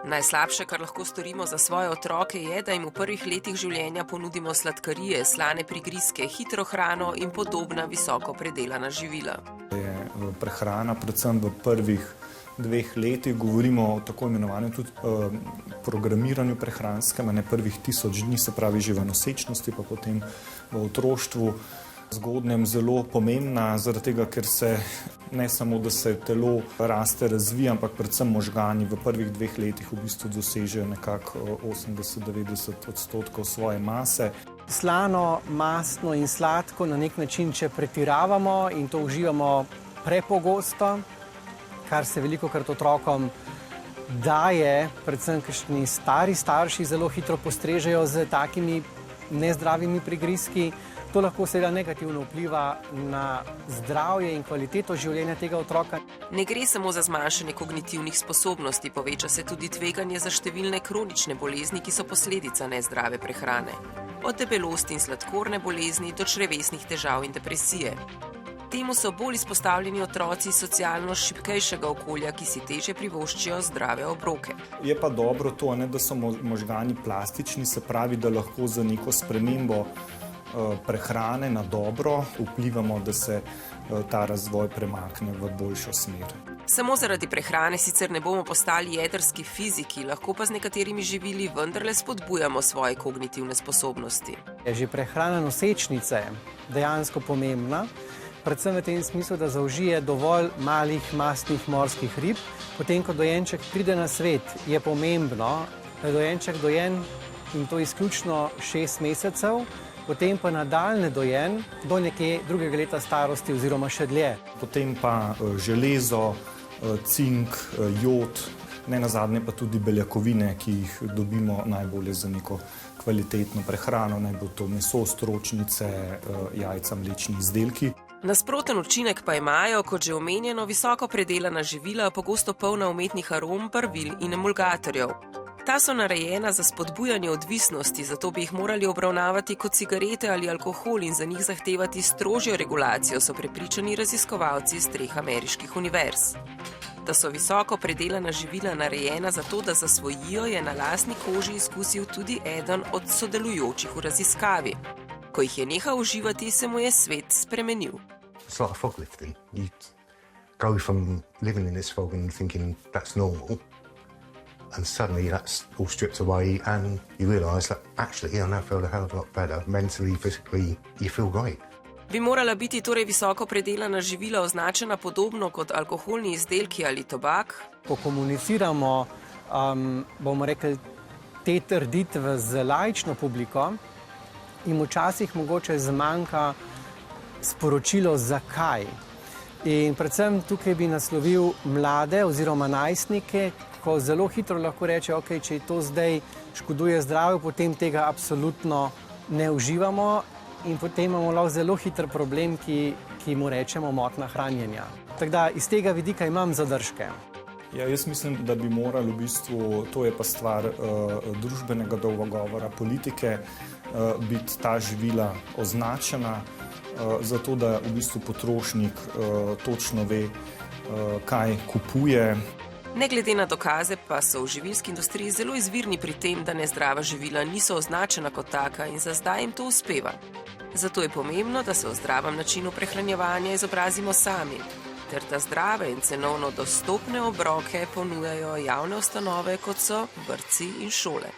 Najslabše, kar lahko storimo za svoje otroke, je, da jim v prvih letih življenja ponudimo sladkarije, slane prigrizke, hitro hrano in podobna visoko predelana živila. Prehrana, predvsem v prvih 2 letih, govorimo o tako imenovanem tudi programiranju prehranskem, ne prvih 1000 dni, se pravi že v nosečnosti, pa potem v otroštvu, zgodnjem zelo pomembna, zaradi tega, ker se ne samo, da se telo raste, razvija, ampak predvsem možgani v prvih 2 letih v bistvu dosežejo nekako 80–90% svoje mase. Slano, mastno in sladko na nek način, če pretiravamo in to uživamo prepogosto, kar se velikokrat otrokom daje, predvsem kakšni stari starši zelo hitro postrežejo z takimi nezdravimi prigrizki. To lahko seveda negativno vpliva na zdravje in kvaliteto življenja tega otroka. Ne gre samo za zmanjšanje kognitivnih sposobnosti, poveča se tudi tveganje za številne kronične bolezni, ki so posledica nezdrave prehrane. Od debelosti in sladkorne bolezni do črevesnih težav in depresije. Temu so bolj izpostavljeni otroci socialno šibkejšega okolja, ki si težje privoščijo zdrave obroke. Je pa dobro to, da so možgani plastični, se pravi, da lahko za neko spremembo prehrane na dobro vplivamo, da se ta razvoj premakne v boljšo smer. Samo zaradi prehrane sicer ne bomo postali jedrski fiziki, lahko pa z nekaterimi živili vendarle spodbujamo svoje kognitivne sposobnosti. Je že prehrana nosečnice dejansko pomembna, predvsem v tem smislu, da zaužije dovolj malih mastnih morskih rib. Potem, ko dojenček pride na svet, je pomembno, da je dojenček dojen in to izključno 6 mesecev, potem pa nadaljnje dojen do nekje 2. leta starosti oziroma še dlje. Potem pa železo, cink, jod, ne nazadnje pa tudi beljakovine, ki jih dobimo najbolje za neko kvalitetno prehrano, naj bo to meso, stročnice, jajca, mlečni izdelki. Nasproten učinek pa imajo, kot že omenjeno, visoko predelana živila, pogosto polna umetnih arom, barvil in emulgatorjev. Ta so narejena za spodbujanje odvisnosti, zato bi jih morali obravnavati kot cigarete ali alkohol in za njih zahtevati strožjo regulacijo, so prepričani raziskovalci iz 3 ameriških univerz. Da so visoko predelana živila narejena zato, da zasvojijo, je na lastni koži izkusil tudi eden od sodelujočih v raziskavi. Ko jih je nehal uživati, se mu je svet spremenil. It's like fog lifting. You go from living in this fog and thinking that's normal, and suddenly that's all stripped away and you realise that actually I now feel a hell of a lot better. Mentally, physically, you feel great. Bi morala biti torej visoko predelana živila označena podobno kot alkoholni izdelki ali tobak? Ko komuniciramo, bomo rekli, te trditve z laično publiko, in včasih mogoče zmanjka sporočilo zakaj. In predvsem tukaj bi naslovil mlade oziroma najstnike, ko zelo hitro lahko reče, ok, če to zdaj škoduje zdravju, potem tega absolutno ne uživamo in potem imamo lahko zelo hiter problem, ki mu rečemo motnja hranjenja. Tako da iz tega vidika imam zadržke. Ja, jaz mislim, da bi morali v bistvu, to je pa stvar družbenega dogovora, politike, biti ta živila označena, zato da v bistvu potrošnik točno ve, kaj kupuje. Ne glede na dokaze pa so v živilski industriji zelo izvirni pri tem, da nezdrava živila niso označena kot taka in za zdaj jim to uspeva. Zato je pomembno, da se o zdravem načinu prehranjevanja izobrazimo sami, ter da zdrave in cenovno dostopne obroke ponujajo javne ustanove, kot so vrtci in šole.